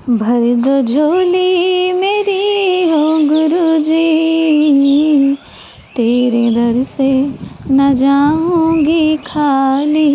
भर दो झोली मेरी हो गुरुजी, तेरे दर से न जाऊंगी खाली।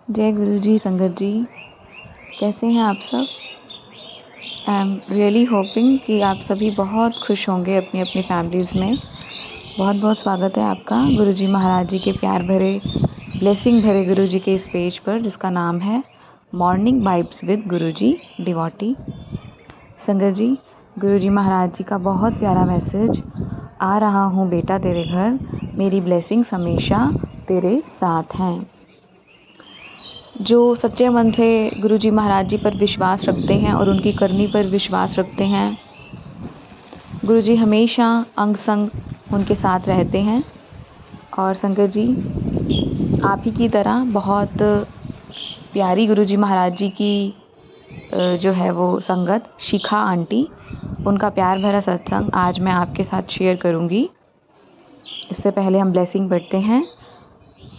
जय गुरुजी। संगत जी, कैसे हैं आप सब? आई एम रियली होपिंग कि आप सभी बहुत खुश होंगे अपनी अपनी फैमिलीज़ में। बहुत बहुत स्वागत है आपका गुरुजी महाराज जी के प्यार भरे, ब्लेसिंग भरे गुरुजी के इस पेज पर, जिसका नाम है morning vibes with Guruji devotee. संगत जी, गुरुजी महाराज जी का बहुत प्यारा मैसेज, आ रहा हूँ बेटा तेरे घर, मेरी ब्लेसिंग्स हमेशा तेरे साथ हैं। जो सच्चे मन से गुरुजी महाराज जी पर विश्वास रखते हैं और उनकी करनी पर विश्वास रखते हैं, गुरुजी हमेशा अंग संग उनके साथ रहते हैं। और संगत जी, आप ही की तरह बहुत प्यारी गुरुजी महाराज जी की जो है वो संगत, शिखा आंटी, उनका प्यार भरा सत्संग आज मैं आपके साथ शेयर करूंगी। इससे पहले हम ब्लेसिंग पढ़ते हैं।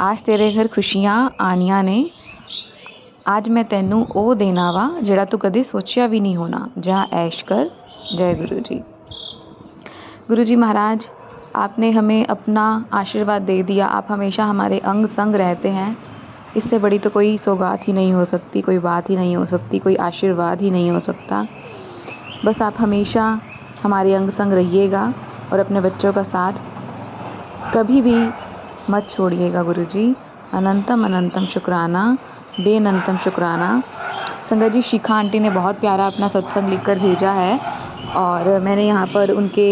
आज तेरे घर खुशियाँ आनिया ने, आज मैं तेनू ओ देना वा जेड़ा तू कदे सोचिया भी नहीं होना, जा ऐश कर। जय गुरु जी। गुरु जी महाराज, आपने हमें अपना आशीर्वाद दे दिया, आप हमेशा हमारे अंग संग रहते हैं। इससे बड़ी तो कोई सौगात ही नहीं हो सकती, कोई बात ही नहीं हो सकती, कोई आशीर्वाद ही नहीं हो सकता। बस आप हमेशा हमारे अंग संग रहिएगा और अपने बच्चों का साथ कभी भी मत छोड़िएगा गुरु जी। अनंतम अनंतम शुक्राना, बेनंतम शुक्राना। संगत जी, शिखा आंटी ने बहुत प्यारा अपना सत्संग लिखकर भेजा है और मैंने यहाँ पर उनके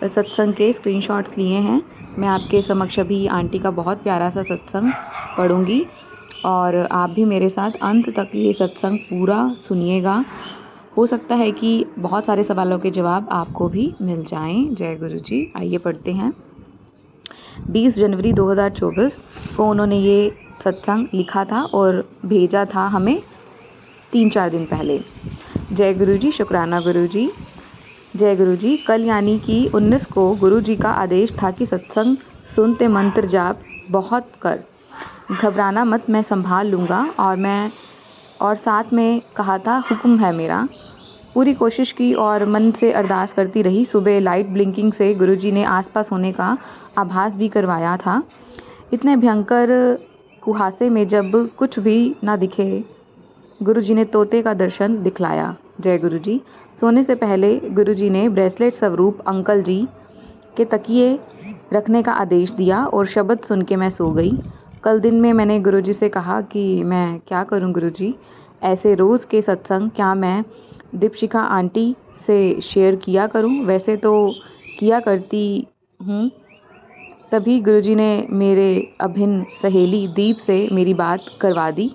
सत्संग के स्क्रीनशॉट्स लिए हैं। मैं आपके समक्ष अभी आंटी का बहुत प्यारा सा सत्संग पढ़ूँगी और आप भी मेरे साथ अंत तक ये सत्संग पूरा सुनिएगा। हो सकता है कि बहुत सारे सवालों के जवाब आपको भी मिल जाएं। जय गुरु जी। आइए पढ़ते हैं। 20 जनवरी 2024 को उन्होंने ये सत्संग लिखा था और भेजा था हमें 3-4 दिन पहले। जय गुरु जी। शुक्राना गुरु जी। जय गुरु जी। कल यानी कि 19 को गुरु जी का आदेश था कि सत्संग सुनते मंत्र जाप बहुत कर, घबराना मत, मैं संभाल लूँगा। और साथ में कहा था हुक्म है मेरा। पूरी कोशिश की और मन से अरदास करती रही। सुबह लाइट ब्लिंकिंग से गुरुजी ने आसपास होने का आभास भी करवाया था। इतने भयंकर कुहासे में जब कुछ भी ना दिखे, गुरुजी ने तोते का दर्शन दिखलाया। जय गुरुजी। सोने से पहले गुरुजी ने ब्रेसलेट स्वरूप अंकल जी के तकिए रखने का आदेश दिया और शब्द सुन के मैं सो गई। कल दिन में मैंने गुरुजी से कहा कि मैं क्या करूं गुरुजी, ऐसे रोज़ के सत्संग क्या मैं दीपशिखा आंटी से शेयर किया करूं? वैसे तो किया करती हूं। तभी गुरुजी ने मेरे अभिन्न सहेली दीप से मेरी बात करवा दी।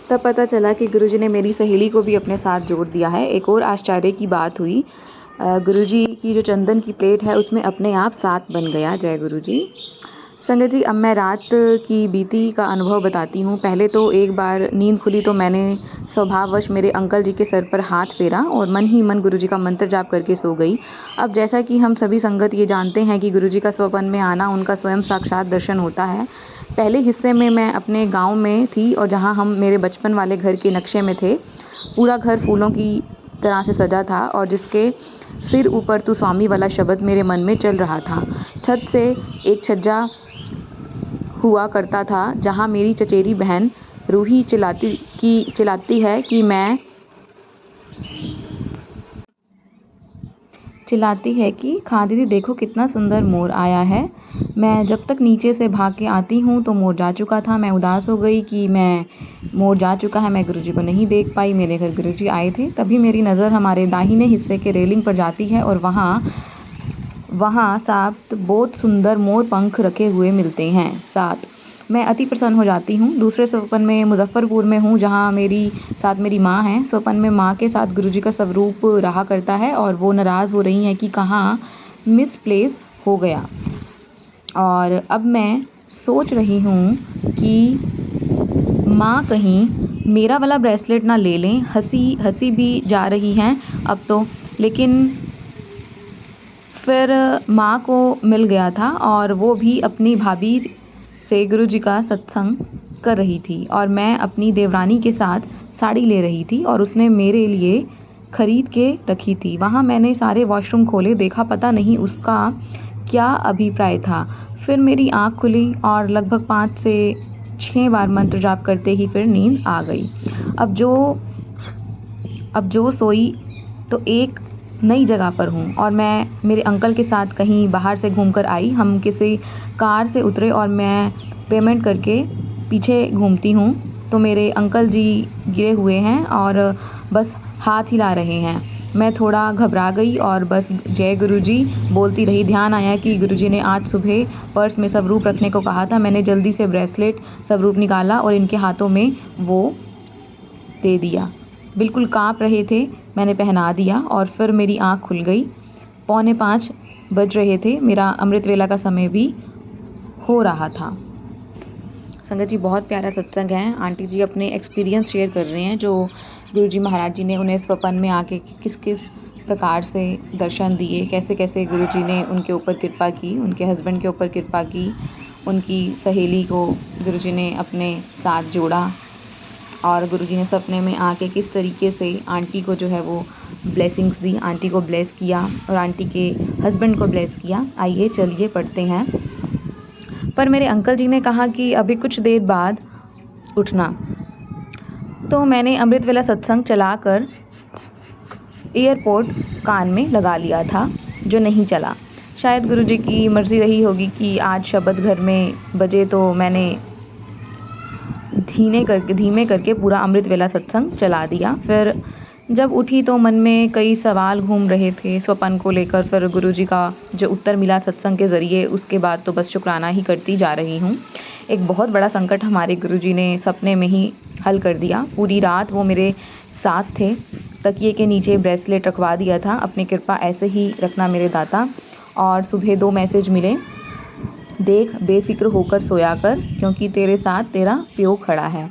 तब पता चला कि गुरुजी ने मेरी सहेली को भी अपने साथ जोड़ दिया है। एक और आश्चर्य की बात हुई, गुरुजी की जो चंदन की प्लेट है उसमें अपने आप 7 बन गया। जय गुरुजी। संगत जी, अब मैं रात की बीती का अनुभव बताती हूँ। पहले तो एक बार नींद खुली तो मैंने स्वभाववश मेरे अंकल जी के सर पर हाथ फेरा और मन ही मन गुरुजी का मंत्र जाप करके सो गई। अब जैसा कि हम सभी संगत ये जानते हैं कि गुरुजी का स्वप्न में आना उनका स्वयं साक्षात दर्शन होता है। पहले हिस्से में मैं अपने गाँव में थी और जहाँ हम मेरे बचपन वाले घर के नक्शे में थे। पूरा घर फूलों की तरह से सजा था और जिसके सिर ऊपर तू स्वामी वाला शब्द मेरे मन में चल रहा था। छत से एक छज्जा हुआ करता था जहाँ मेरी चचेरी बहन रूही चिल्लाती है कि खां दीदी देखो कितना सुंदर मोर आया है। मैं जब तक नीचे से भाग के आती हूँ तो मोर जा चुका था। मैं उदास हो गई कि मोर जा चुका है, मैं गुरुजी को नहीं देख पाई। मेरे घर गुरुजी आए थे। तभी मेरी नज़र हमारे दाहिने हिस्से के रेलिंग पर जाती है और वहाँ 7 बहुत सुंदर मोर पंख रखे हुए मिलते हैं। 7। मैं अति प्रसन्न हो जाती हूँ। दूसरे स्वप्न में मुजफ्फरपुर में हूँ जहाँ मेरी माँ है। स्वप्न में माँ के साथ गुरुजी का स्वरूप रहा करता है और वो नाराज़ हो रही हैं कि कहाँ मिसप्लेस हो गया। और अब मैं सोच रही हूँ कि माँ कहीं मेरा वाला ब्रेसलेट ना ले लें। हंसी भी जा रही हैं अब तो, लेकिन फिर माँ को मिल गया था और वो भी अपनी भाभी से गुरुजी का सत्संग कर रही थी और मैं अपनी देवरानी के साथ साड़ी ले रही थी और उसने मेरे लिए ख़रीद के रखी थी। वहाँ मैंने सारे वॉशरूम खोले, देखा पता नहीं उसका क्या अभिप्राय था। फिर मेरी आँख खुली और लगभग 5 से 6 बार मंत्र जाप करते ही फिर नींद आ गई। अब जो सोई तो एक नई जगह पर हूँ और मैं मेरे अंकल के साथ कहीं बाहर से घूमकर आई। हम किसी कार से उतरे और मैं पेमेंट करके पीछे घूमती हूँ तो मेरे अंकल जी गिरे हुए हैं और बस हाथ हिला रहे हैं। मैं थोड़ा घबरा गई और बस जय गुरुजी बोलती रही। ध्यान आया कि गुरुजी ने आज सुबह पर्स में स्वरूप रखने को कहा था। मैंने जल्दी से ब्रेसलेट स्वरूप निकाला और इनके हाथों में वो दे दिया। बिल्कुल काँप रहे थे, मैंने पहना दिया और फिर मेरी आँख खुल गई। 4:45 बज रहे थे, मेरा अमृत वेला का समय भी हो रहा था। संगत जी, बहुत प्यारा सत्संग है। आंटी जी अपने एक्सपीरियंस शेयर कर रहे हैं जो गुरुजी महाराज जी ने उन्हें स्वप्न में आके किस किस प्रकार से दर्शन दिए, कैसे कैसे गुरुजी ने उनके ऊपर कृपा की, उनके हस्बैंड के ऊपर कृपा की, उनकी सहेली को गुरुजी ने अपने साथ जोड़ा और गुरुजी ने सपने में आके किस तरीके से आंटी को जो है वो ब्लेसिंग्स दी, आंटी को ब्लेस किया और आंटी के हस्बैंड को ब्लेस किया। आइए चलिए पढ़ते हैं। पर मेरे अंकल जी ने कहा कि अभी कुछ देर बाद उठना, तो मैंने अमृत वेला सत्संग चलाकर एयरपोर्ट कान में लगा लिया था जो नहीं चला। शायद गुरुजी की मर्ज़ी रही होगी कि आज शब्द घर में बजे, तो मैंने धीमे करके पूरा अमृत वेला सत्संग चला दिया। फिर जब उठी तो मन में कई सवाल घूम रहे थे स्वपन को लेकर। फिर गुरुजी का जो उत्तर मिला सत्संग के ज़रिए, उसके बाद तो बस शुक्राना ही करती जा रही हूँ। एक बहुत बड़ा संकट हमारे गुरुजी ने सपने में ही हल कर दिया। पूरी रात वो मेरे साथ थे, तकिए के नीचे ब्रेसलेट रखवा दिया था, अपनी कृपा ऐसे ही रखना मेरे दाता। और सुबह 2 मैसेज मिले, देख बेफिक्र होकर सोया कर क्योंकि तेरे साथ तेरा प्यो खड़ा है।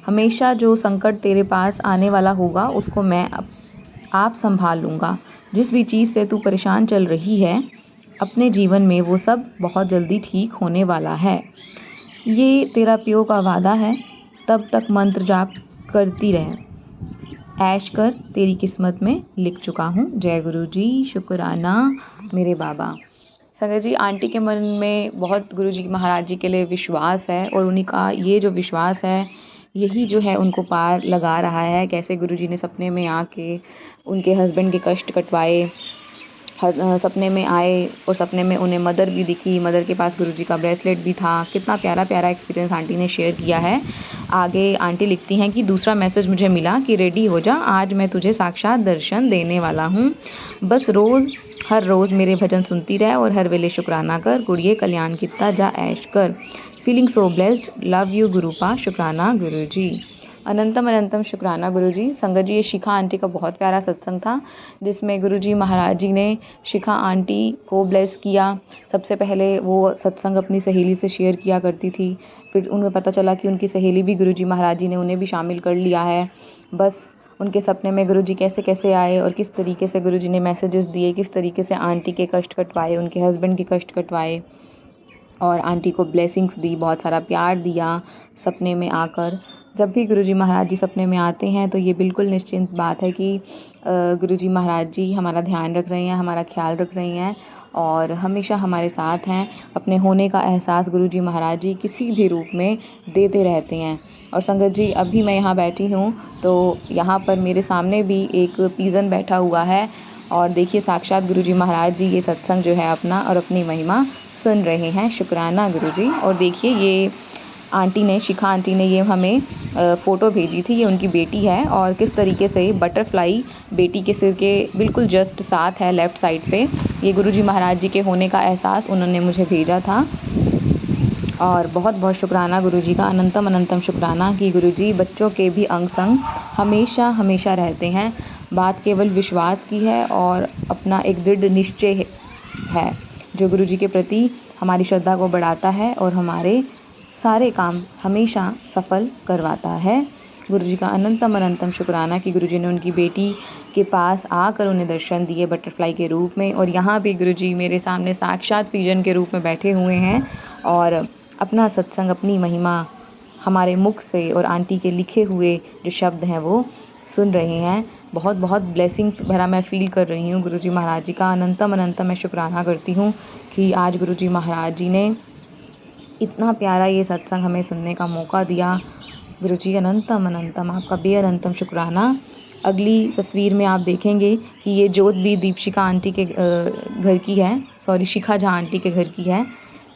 हमेशा जो संकट तेरे पास आने वाला होगा उसको मैं आप संभाल लूँगा। जिस भी चीज़ से तू परेशान चल रही है अपने जीवन में, वो सब बहुत जल्दी ठीक होने वाला है। ये तेरा प्यो का वादा है। तब तक मंत्र जाप करती रहे, ऐश कर, तेरी किस्मत में लिख चुका हूँ। जय गुरु जी, शुक्राना मेरे बाबा। संगत जी, आंटी के मन में बहुत गुरुजी महाराज जी के लिए विश्वास है और उन्हीं का ये जो विश्वास है यही जो है उनको पार लगा रहा है। कैसे गुरुजी ने सपने में आके उनके हस्बैंड के कष्ट कटवाए, सपने में आए और सपने में उन्हें मदर भी दिखी, मदर के पास गुरुजी का ब्रेसलेट भी था। कितना प्यारा प्यारा एक्सपीरियंस आंटी ने शेयर किया है। आगे आंटी लिखती हैं कि दूसरा मैसेज मुझे मिला कि रेडी हो जा, आज मैं तुझे साक्षात दर्शन देने वाला हूँ। बस हर रोज़ मेरे भजन सुनती रह और हर वेले शुक्राना कर, गुड़िए कल्याण कितना जा ऐश कर। Feeling so blessed, love you Gurupa, शुक्राना गुरुजी। अनंतम अनंतम शुक्राना गुरुजी। संगत जी, ये शिखा आंटी का बहुत प्यारा सत्संग था जिसमें गुरुजी महाराज जी ने शिखा आंटी को ब्लेस किया। सबसे पहले वो सत्संग अपनी सहेली से शेयर किया करती थी, फिर उन्हें पता चला कि उनकी सहेली भी गुरुजी महाराज जी ने उन्हें भी शामिल कर लिया है। बस उनके सपने में गुरुजी कैसे कैसे आए और किस तरीके से गुरुजी ने मैसेजेस दिए, किस तरीके से आंटी के कष्ट कटवाए, उनके हस्बैंड के कष्ट कटवाए और आंटी को ब्लेसिंग्स दी, बहुत सारा प्यार दिया सपने में आकर। जब भी गुरुजी महाराज जी सपने में आते हैं तो ये बिल्कुल निश्चिंत बात है कि गुरुजी महाराज जी हमारा ध्यान रख रहे हैं, हमारा ख्याल रख रही हैं और हमेशा हमारे साथ हैं। अपने होने का एहसास गुरुजी महाराज जी किसी भी रूप में देते रहते हैं। और संगत जी, अभी मैं यहाँ बैठी हूँ तो यहाँ पर मेरे सामने भी एक पीजन बैठा हुआ है और देखिए साक्षात गुरुजी महाराज जी ये सत्संग जो है अपना और अपनी महिमा सुन रहे हैं। शुक्राना गुरुजी। और देखिए ये आंटी ने, शिखा आंटी ने ये हमें फ़ोटो भेजी थी। ये उनकी बेटी है और किस तरीके से बटरफ्लाई बेटी के सिर के बिल्कुल जस्ट साथ है, लेफ़्ट साइड पे। ये गुरुजी महाराज जी के होने का एहसास उन्होंने मुझे भेजा था और बहुत बहुत शुक्राना गुरुजी का, अनंतम अनंतम शुक्राना कि गुरुजी बच्चों के भी अंग संग हमेशा हमेशा रहते हैं। बात केवल विश्वास की है और अपना एक दृढ़ निश्चय है जो गुरुजी के प्रति हमारी श्रद्धा को बढ़ाता है और हमारे सारे काम हमेशा सफल करवाता है। गुरुजी का अनंतम अनंतम शुक्राना कि गुरुजी ने उनकी बेटी के पास आकर उन्हें दर्शन दिए बटरफ्लाई के रूप में। और यहाँ भी गुरुजी मेरे सामने साक्षात पिजन के रूप में बैठे हुए हैं और अपना सत्संग, अपनी महिमा हमारे मुख से और आंटी के लिखे हुए जो शब्द हैं वो सुन रहे हैं। बहुत बहुत ब्लेसिंग भरा मैं फ़ील कर रही हूँ गुरुजी महाराज जी का। अनंतम अनंतम मैं शुक्राना करती हूँ कि आज गुरुजी महाराज जी ने इतना प्यारा ये सत्संग हमें सुनने का मौका दिया। गुरुजी अनंतम अनंतम आपका बेअनंतम शुक्राना। अगली तस्वीर में आप देखेंगे कि ये जोत भी दीपशिखा आंटी के घर की है, सॉरी शिखा झा आंटी के घर की है।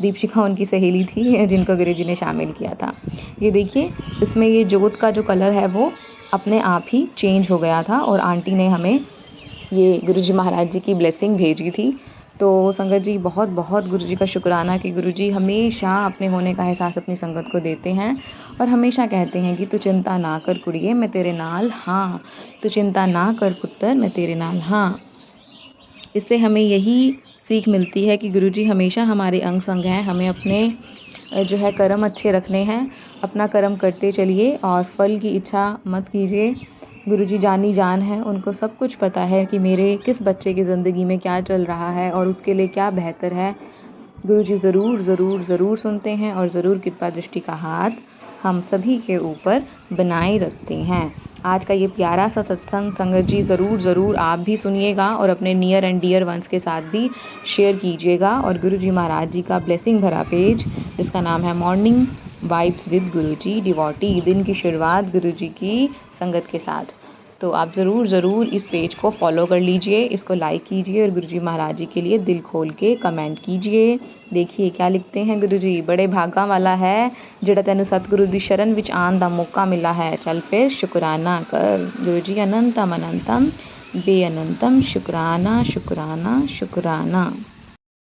दीपशिखा उनकी सहेली थी जिनको गुरुजी ने शामिल किया था। ये देखिए, इसमें ये जोत का जो कलर है वो अपने आप ही चेंज हो गया था और आंटी ने हमें ये गुरुजी महाराज जी की ब्लेसिंग भेजी थी। तो संगत जी बहुत बहुत गुरुजी का शुक्राना कि गुरुजी हमेशा अपने होने का एहसास अपनी संगत को देते हैं और हमेशा कहते हैं कि तू चिंता ना कर कुड़िए मैं तेरे नाल हाँ, तू चिंता ना कर पुत्तर मैं तेरे नाल हाँ। इससे हमें यही सीख मिलती है कि गुरुजी हमेशा हमारे अंग संग हैं। हमें अपने जो है कर्म अच्छे रखने हैं, अपना कर्म करते चलिए और फल की इच्छा मत कीजिए। गुरुजी जानी जान है, उनको सब कुछ पता है कि मेरे किस बच्चे की ज़िंदगी में क्या चल रहा है और उसके लिए क्या बेहतर है। गुरुजी ज़रूर ज़रूर ज़रूर सुनते हैं और ज़रूर कृपा दृष्टि का हाथ हम सभी के ऊपर बनाए रखते हैं। आज का ये प्यारा सा सत्संग संगत जी ज़रूर आप भी सुनिएगा और अपने नियर एंड डियर वंस के साथ भी शेयर कीजिएगा। और गुरुजी महाराज जी का ब्लेसिंग भरा पेज जिसका नाम है morning vibes with Guruji devotee, दिन की शुरुआत गुरुजी की संगत के साथ। तो आप ज़रूर इस पेज को फॉलो कर लीजिए, इसको लाइक कीजिए और गुरुजी महाराज जी के लिए दिल खोल के कमेंट कीजिए। देखिए क्या लिखते हैं गुरुजी, बड़े भागा वाला है ਜਿਹੜਾ ਤੈਨੂੰ सतगुरु ਦੀ शरण ਵਿੱਚ आन ਦਾ मौका मिला है, चल फिर शुक्राना कर। गुरुजी अनंतम अनंतम बेअनंतम शुक्राना शुक्राना शुक्राना।